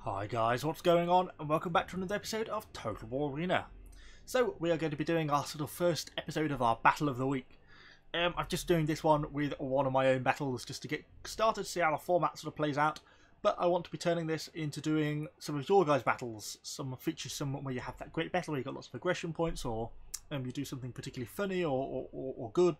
Hi guys, what's going on? And welcome back to another episode of Total War Arena. So we are going to be doing our sort of first episode of our Battle of the Week. I'm just doing this one with one of my own battles just to get started, see how the format sort of plays out. But I want to be turning this into doing some of your guys' battles, some features, some where you have that great battle where you've got lots of aggression points, or you do something particularly funny or good,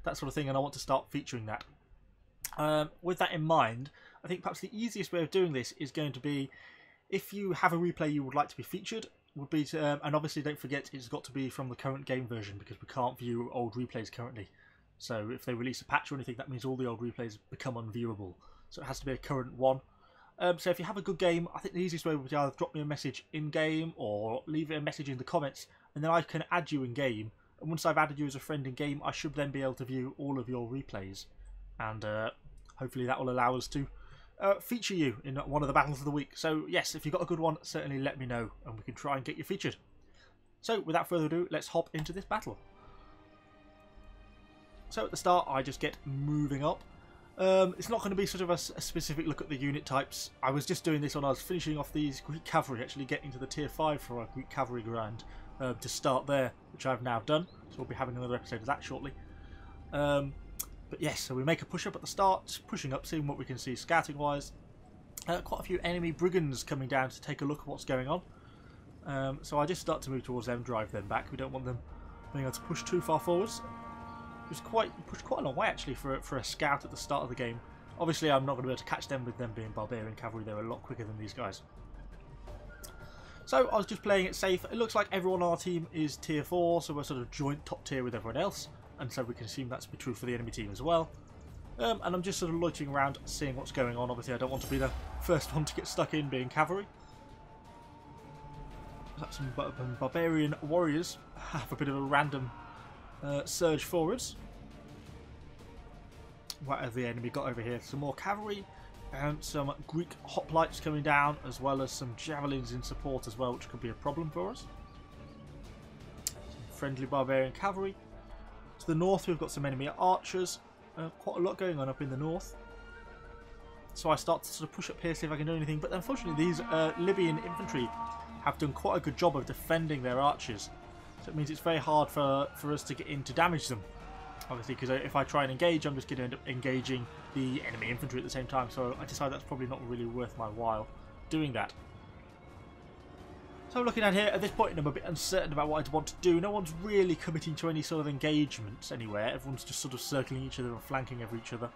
that sort of thing, and I want to start featuring that. With that in mind, I think perhaps the easiest way of doing this is going to be, if you have a replay you would like to be featured, would be to, and obviously don't forget it's got to be from the current game version because we can't view old replays currently. So if they release a patch or anything, that means all the old replays become unviewable. So it has to be a current one. So if you have a good game, I think the easiest way would be either drop me a message in-game or leave a message in the comments, and then I can add you in-game. And once I've added you as a friend in-game, I should then be able to view all of your replays. And hopefully that will allow us to feature you in one of the battles of the week. So yes, if you've got a good one, certainly let me know and we can try and get you featured. So without further ado, let's hop into this battle. So at the start I just get moving up. It's not going to be sort of a specific look at the unit types. I was just doing this when I was finishing off these Greek Cavalry, actually getting to the tier 5 for our Greek Cavalry grind to start there, which I've now done. So we'll be having another episode of that shortly. But yes, so we make a push up at the start, pushing up, seeing what we can see scouting wise. Quite a few enemy brigands coming down to take a look at what's going on. So I just start to move towards them, drive them back. We don't want them being able to push too far forwards. It was pushed quite a long way actually for a scout at the start of the game. Obviously I'm not going to be able to catch them with them being barbarian cavalry. They're a lot quicker than these guys. So I was just playing it safe. It looks like everyone on our team is tier 4, so we're sort of joint top tier with everyone else. And so we can assume that's be true for the enemy team as well. And I'm just sort of loitering around, seeing what's going on. Obviously I don't want to be the first one to get stuck in being cavalry. That's some barbarian warriors have a bit of a random surge forwards. What have the enemy got over here? Some more cavalry and some Greek hoplites coming down, as well as some javelins in support as well, which could be a problem for us. Some friendly barbarian cavalry. To the north we've got some enemy archers, quite a lot going on up in the north. So I start to sort of push up here, see if I can do anything, but unfortunately these Libyan infantry have done quite a good job of defending their archers. So it means it's very hard for us to get in to damage them. Obviously, because if I try and engage, I'm just going to end up engaging the enemy infantry at the same time, so I decided that's probably not really worth my while doing that. So I'm looking at here, at this point I'm a bit uncertain about what I'd want to do. No one's really committing to any sort of engagements anywhere. Everyone's just sort of circling each other and flanking over each other.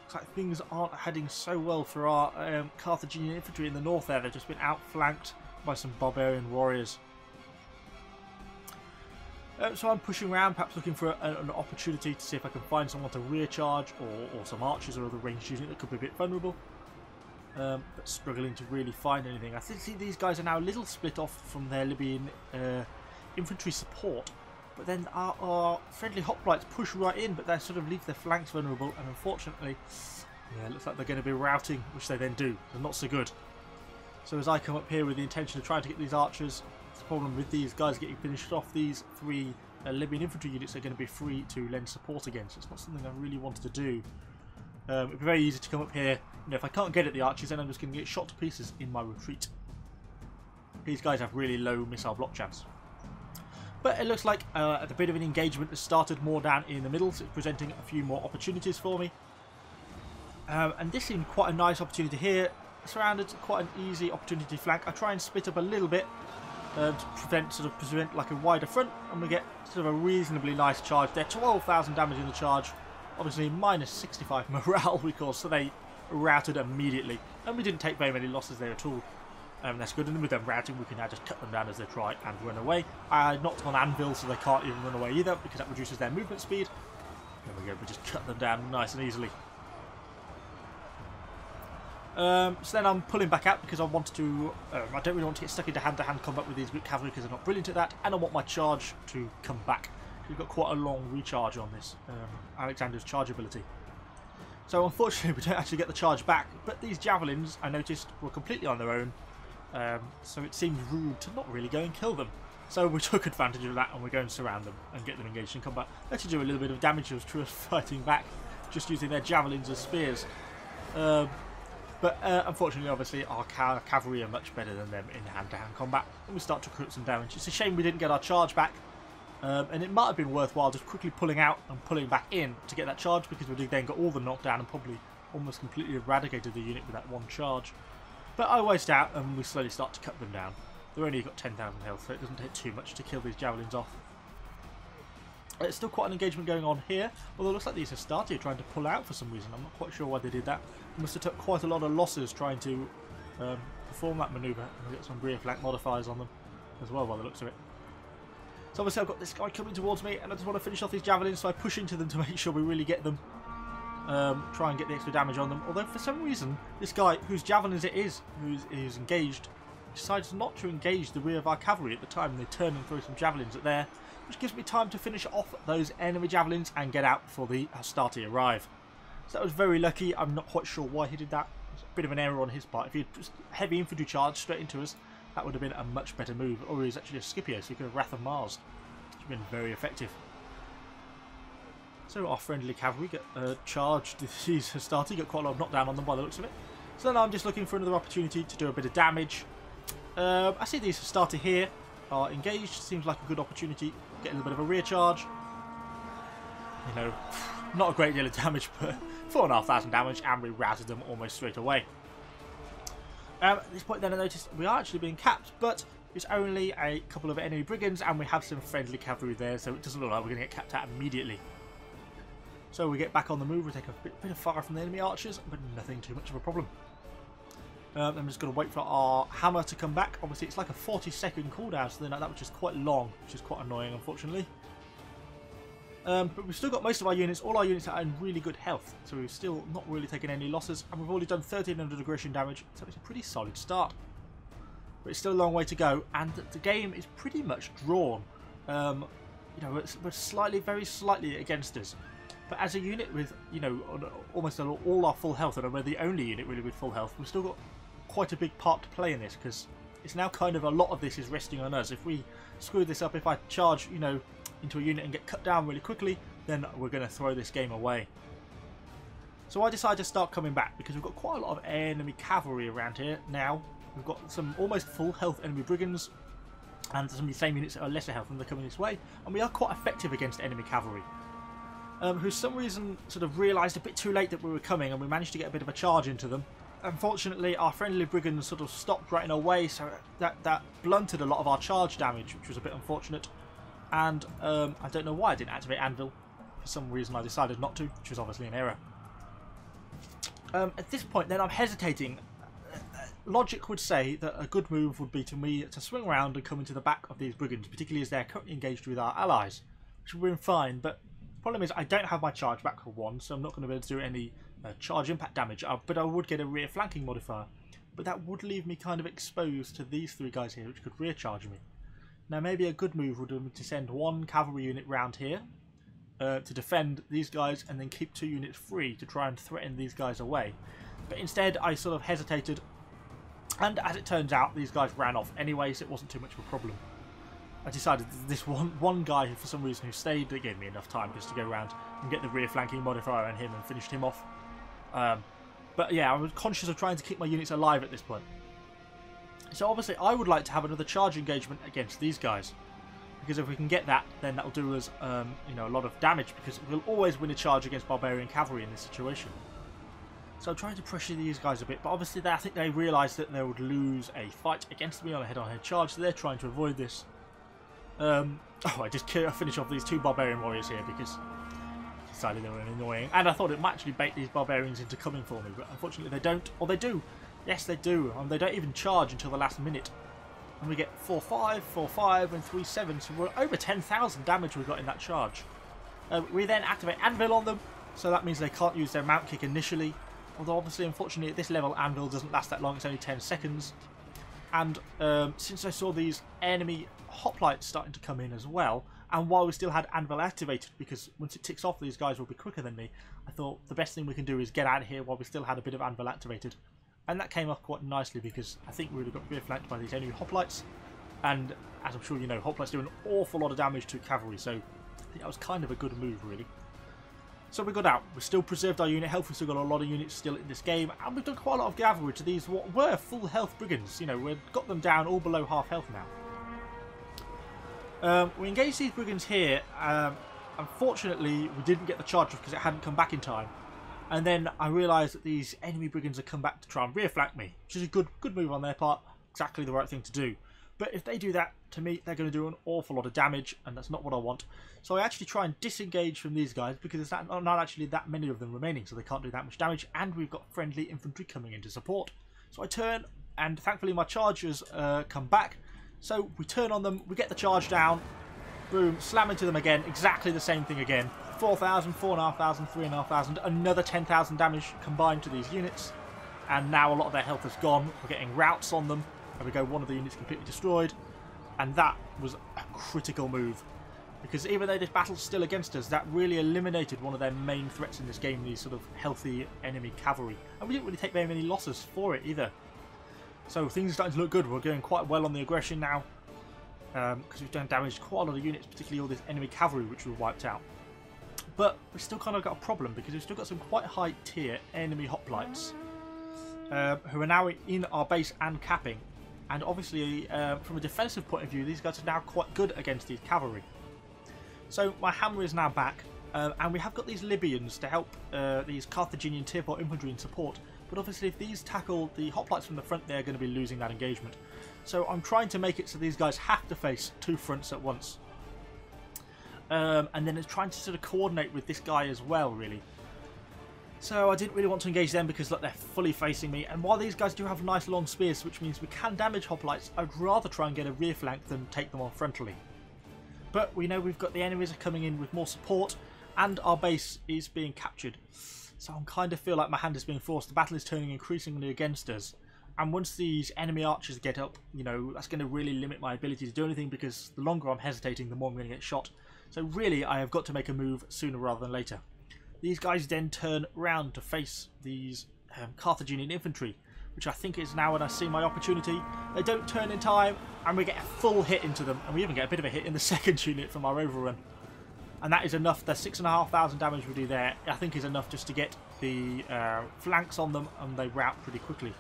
Looks like things aren't heading so well for our Carthaginian infantry in the north there. They've just been outflanked by some barbarian warriors. So I'm pushing around, perhaps looking for an opportunity to see if I can find someone to rear charge, or some archers or other ranged unit that could be a bit vulnerable. But struggling to really find anything. I think these guys are now a little split off from their Libyan infantry support, but then our friendly hoplites push right in, but they sort of leave their flanks vulnerable, and unfortunately, yeah, it looks like they're going to be routing, which they then do. They're not so good. So as I come up here with the intention of trying to get these archers, the problem with these guys getting finished off, these 3 Libyan infantry units are going to be free to lend support against. It's not something I really wanted to do. It'd be very easy to come up here. You know, if I can't get at the archers, then I'm just going to get shot to pieces in my retreat. These guys have really low missile block chance. But it looks like a bit of an engagement has started more down in the middle, so it's presenting a few more opportunities for me. And this seemed quite a nice opportunity here. Surrounded, quite an easy opportunity to flank. I try and split up a little bit to prevent like a wider front, and we get sort of a reasonably nice charge there. 12,000 damage in the charge. Obviously minus 65 morale because so they routed immediately, and we didn't take very many losses there at all. That's good, and with them routing we can now just cut them down as they try and run away. I knocked on anvil so they can't even run away either, because that reduces their movement speed. There we go, we just cut them down nice and easily. So then I'm pulling back out because I wanted to, I don't really want to get stuck into hand-to-hand combat with these Greek cavalry because they're not brilliant at that, and I want my charge to come back. We've got quite a long recharge on this Alexander's charge ability. So unfortunately we don't actually get the charge back, but these javelins I noticed were completely on their own, so it seemed rude to not really go and kill them. So we took advantage of that and we're going to surround them and get them engaged in combat. Actually do a little bit of damage to us fighting back, just using their javelins as spears. But unfortunately, obviously, our cavalry are much better than them in hand-to-hand combat, and we start to accrue some damage. It's a shame we didn't get our charge back, and it might have been worthwhile just quickly pulling out and pulling back in to get that charge, because we then got all the knockdown and probably almost completely eradicated the unit with that one charge. But I wait out, and we slowly start to cut them down. They've only got 10,000 health, so it doesn't take too much to kill these javelins off. There's still quite an engagement going on here, although it looks like these Hastati are trying to pull out for some reason. I'm not quite sure why they did that. They must have took quite a lot of losses trying to perform that manoeuvre, and we'll get some rear flank modifiers on them as well by the looks of it. So obviously I've got this guy coming towards me, and I just want to finish off these javelins, so I push into them to make sure we really get them. Try and get the extra damage on them. Although for some reason, this guy, whose javelins it is, who's engaged, decides not to engage the rear of our cavalry at the time. They turn and throw some javelins at there, which gives me time to finish off those enemy javelins and get out before the Hastati arrive. So that was very lucky. I'm not quite sure why he did that. It's a bit of an error on his part. If he had just heavy infantry charge straight into us, that would have been a much better move. Or he was actually a Scipio, so he could have Wrath of Mars, which would have been very effective. So our friendly cavalry get charged these Hastati, got quite a lot of knockdown on them by the looks of it. So now I'm just looking for another opportunity to do a bit of damage. I see these Hastati here are engaged. Seems like a good opportunity. Get a little bit of a rear charge. You know, not a great deal of damage, but 4,500 damage, and we routed them almost straight away. At this point then I noticed we are actually being capped, but it's only a couple of enemy brigands, and we have some friendly cavalry there, so it doesn't look like we're going to get capped out immediately. So we get back on the move, we take a bit of fire from the enemy archers, but nothing too much of a problem. I'm just going to wait for our hammer to come back. Obviously it's like a 40-second cooldown, something like that, which is quite long, which is quite annoying unfortunately. But we've still got most of our units, all our units are in really good health, so we've still not really taken any losses, and we've already done 1,300 aggression damage, so it's a pretty solid start. But it's still a long way to go, and the game is pretty much drawn. You know, we're slightly, very slightly against us. But as a unit with, you know, almost all our full health, and we're the only unit really with full health, we've still got quite a big part to play in this, because it's now kind of a lot of this is resting on us. If we screw this up, if I charge, you know, into a unit and get cut down really quickly, then we're going to throw this game away. So I decided to start coming back, because we've got quite a lot of enemy cavalry around here now. We've got some almost full health enemy brigands, and some of the same units that are lesser health, and they're coming this way, and we are quite effective against enemy cavalry. Who for some reason sort of realised a bit too late that we were coming, and we managed to get a bit of a charge into them. Unfortunately, our friendly brigands sort of stopped right in our way, so that blunted a lot of our charge damage, which was a bit unfortunate. And I don't know why I didn't activate Anvil. For some reason I decided not to, which was obviously an error. At this point then I'm hesitating. Logic would say that a good move would be to me to swing around and come into the back of these brigands, particularly as they're currently engaged with our allies, which would have been fine, but the problem is I don't have my charge back for one, so I'm not going to be able to do any charge impact damage, but I would get a rear flanking modifier. But that would leave me kind of exposed to these three guys here, which could rear charge me. Now maybe a good move would be to send one cavalry unit round here to defend these guys, and then keep 2 units free to try and threaten these guys away. But instead I sort of hesitated, and as it turns out these guys ran off anyway, so it wasn't too much of a problem. I decided this one guy who for some reason who stayed, that gave me enough time just to go around and get the rear flanking modifier on him and finished him off. But yeah, I was conscious of trying to keep my units alive at this point. So obviously I would like to have another charge engagement against these guys, because if we can get that, then that will do us you know, a lot of damage, because we'll always win a charge against barbarian cavalry in this situation. So I'm trying to pressure these guys a bit, but obviously I think they realised that they would lose a fight against me on a head-on-head charge, so they're trying to avoid this. I just finish off these 2 barbarian warriors here because I decided they were annoying, and I thought it might actually bait these barbarians into coming for me, but unfortunately they don't. Or they do. Yes, they do. And they don't even charge until the last minute. And we get 4-5, 4-5, and 3-7, so we're over 10,000 damage we got in that charge. We then activate Anvil on them, so that means they can't use their mount kick initially. Although obviously, unfortunately, at this level, Anvil doesn't last that long, it's only 10 seconds. And since I saw these enemy hoplites starting to come in as well, and while we still had Anvil activated, because once it ticks off these guys will be quicker than me, I thought the best thing we can do is get out of here while we still had a bit of Anvil activated. And that came off quite nicely, because I think we would have got rear flanked by these enemy hoplites, and as I'm sure you know, hoplites do an awful lot of damage to cavalry, so I think that was kind of a good move really. So we got out. We still preserved our unit health. We've still got a lot of units still in this game. And we've done quite a lot of cavalry to these what were full health brigands. You know, we've got them down all below half health now. We engaged these brigands here. Unfortunately, we didn't get the charge because it hadn't come back in time. And then I realised that these enemy brigands had come back to try and rear flank me. Which is a good move on their part. Exactly the right thing to do. But if they do that, to me, they're going to do an awful lot of damage, and that's not what I want. So I actually try and disengage from these guys, because there's not actually that many of them remaining, so they can't do that much damage, and we've got friendly infantry coming in to support. So I turn, and thankfully my chargers come back. So we turn on them, we get the charge down, boom, slam into them again, exactly the same thing again. 4,000, 4,500, 3,500, another 10,000 damage combined to these units. And now a lot of their health has gone, we're getting routs on them. There we go, one of the units completely destroyed. And that was a critical move. Because even though this battle's still against us, that really eliminated one of their main threats in this game, these sort of healthy enemy cavalry. And we didn't really take very many losses for it either. So things are starting to look good. We're going quite well on the aggression now. Because we've done damage to quite a lot of units, particularly all this enemy cavalry which we've wiped out. But we've still kind of got a problem, because we've still got some quite high tier enemy hoplites. Who are now in our base and capping. And obviously, from a defensive point of view, these guys are now quite good against these cavalry. So my hammer is now back, and we have got these Libyans to help these Carthaginian tier 4 infantry in support. But obviously, if these tackle the hoplites from the front, they're going to be losing that engagement. So I'm trying to make it so these guys have to face two fronts at once. And then it's trying to sort of coordinate with this guy as well, really. So I didn't really want to engage them because, look, they're fully facing me. And while these guys do have nice long spears, which means we can damage hoplites, I'd rather try and get a rear flank than take them on frontally. But we know we've got the enemies are coming in with more support, and our base is being captured. So I kind of feel like my hand is being forced. The battle is turning increasingly against us. And once these enemy archers get up, you know, that's going to really limit my ability to do anything, because the longer I'm hesitating, the more I'm going to get shot. So really, I have got to make a move sooner rather than later. These guys then turn round to face these Carthaginian infantry, which I think is now when I see my opportunity. They don't turn in time, and we get a full hit into them, and we even get a bit of a hit in the second unit from our overrun. And that is enough. The 6,500 damage we do there, I think, is enough just to get the flanks on them, and they rout pretty quickly.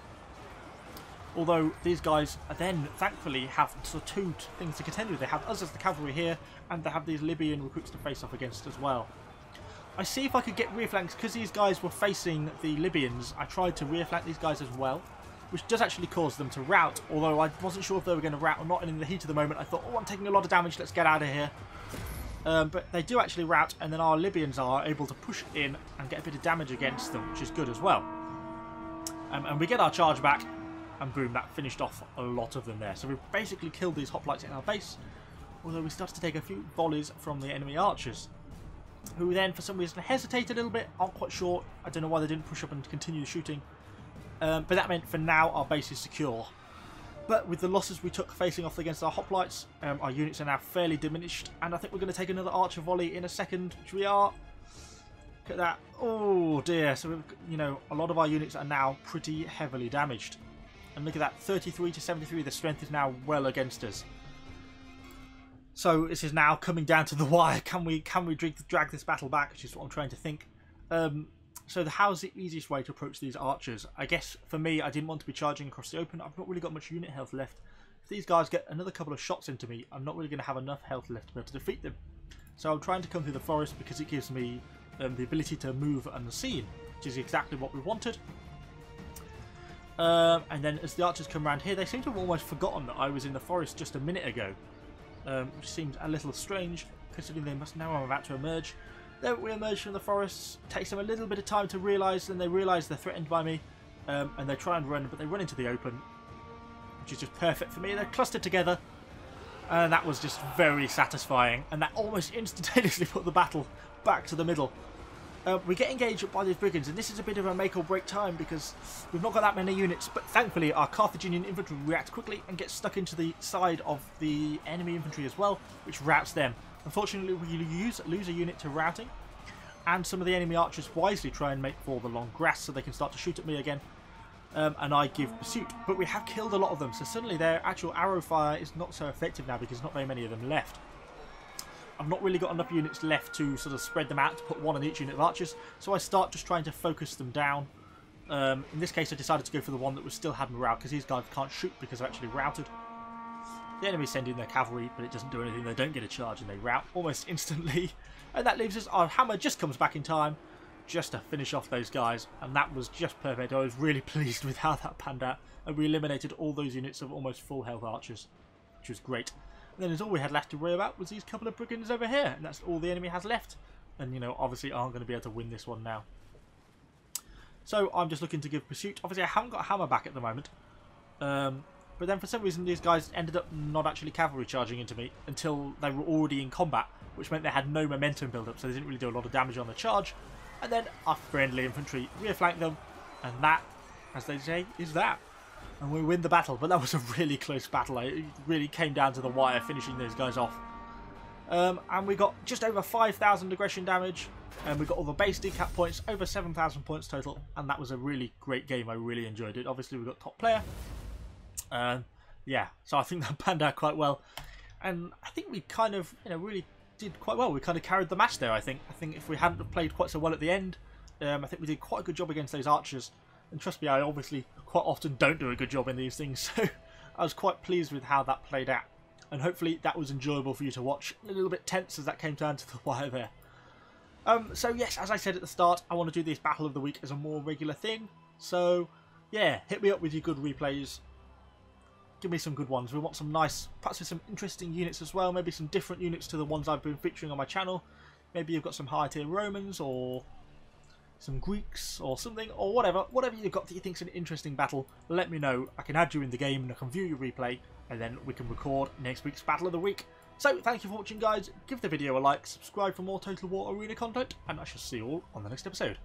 Although these guys then, thankfully, have sort of two things to contend with. They have us as the cavalry here, and they have these Libyan recruits to face off against as well. I see if I could get rear flanks, because these guys were facing the Libyans. I tried to rear flank these guys as well, which does actually cause them to rout, although I wasn't sure if they were going to rout or not, and in the heat of the moment I thought, oh, I'm taking a lot of damage, let's get out of here. But they do actually rout, and then our Libyans are able to push in and get a bit of damage against them, which is good as well. And we get our charge back, and boom, that finished off a lot of them there. So we've basically killed these hoplites in our base, although we started to take a few volleys from the enemy archers, who then for some reason hesitated a little bit. I'm quite sure. I don't know why they didn't push up and continue shooting. But that meant for now our base is secure. But with the losses we took facing off against our hoplites, our units are now fairly diminished, and I think we're going to take another archer volley in a second, which we are. Look at that. Oh dear. So we've, you know, a lot of our units are now pretty heavily damaged. And look at that, 33 to 73. The strength is now well against us. So this is now coming down to the wire. Can we drag this battle back, which is what I'm trying to think. So how's the easiest way to approach these archers? I guess for me, I didn't want to be charging across the open. I've not really got much unit health left. If these guys get another couple of shots into me, I'm not really going to have enough health left to be able to defeat them. So I'm trying to come through the forest because it gives me the ability to move unseen, which is exactly what we wanted. And then as the archers come around here, they seem to have almost forgotten that I was in the forest just a minute ago. Which seems a little strange, considering they must know I'm about to emerge. Then we emerge from the forests. Takes them a little bit of time to realise, and they realise they're threatened by me, and they try and run, but they run into the open, which is just perfect for me. They're clustered together, and that was just very satisfying, and that almost instantaneously put the battle back to the middle. We get engaged by these brigands, and this is a bit of a make or break time because we've not got that many units, but thankfully our Carthaginian infantry reacts quickly and gets stuck into the side of the enemy infantry as well, which routs them. Unfortunately, we lose a unit to routing, and some of the enemy archers wisely try and make for the long grass so they can start to shoot at me again, and I give pursuit. But we have killed a lot of them, so suddenly their actual arrow fire is not so effective now because there's not very many of them left. I've not really got enough units left to sort of spread them out to put one on each unit of archers, so I start just trying to focus them down. In this case I decided to go for the one that was still had morale, because these guys can't shoot because they're actually routed. The enemy send in their cavalry, but it doesn't do anything. They don't get a charge and they rout almost instantly. And that leaves us, our hammer just comes back in time just to finish off those guys. And that was just perfect. I was really pleased with how that panned out. And we eliminated all those units of almost full health archers, which was great. And then all we had left to worry about was these couple of brigands over here. And that's all the enemy has left. And, you know, obviously aren't going to be able to win this one now. So I'm just looking to give pursuit. Obviously I haven't got a hammer back at the moment. But then for some reason these guys ended up not actually cavalry charging into me until they were already in combat, which meant they had no momentum build up, so they didn't really do a lot of damage on the charge. And then our friendly infantry rear flanked them, and that, as they say, is that. And we win the battle, but that was a really close battle. It really came down to the wire, finishing those guys off. And we got just over 5,000 aggression damage, and we got all the base decap points, over 7,000 points total, and that was a really great game. I really enjoyed it. Obviously we got top player. Yeah, so I think that panned out quite well, and I think we kind of, you know, really did quite well. We kind of carried the match there. I think if we hadn't have played quite so well at the end, I think we did quite a good job against those archers. And trust me, I obviously quite often don't do a good job in these things, so I was quite pleased with how that played out, and hopefully that was enjoyable for you to watch. A little bit tense as that came down to the wire there. So yes, as I said at the start, I want to do this Battle of the Week as a more regular thing. So yeah, hit me up with your good replays. Give me some good ones. We want some nice, perhaps with some interesting units as well. Maybe some different units to the ones I've been featuring on my channel. Maybe you've got some high tier Romans or some Greeks or something, or whatever. Whatever you've got that you think's an interesting battle, let me know. I can add you in the game and I can view your replay, and then we can record next week's Battle of the Week. So thank you for watching, guys. Give the video a like, subscribe for more Total War Arena content, and I shall see you all on the next episode.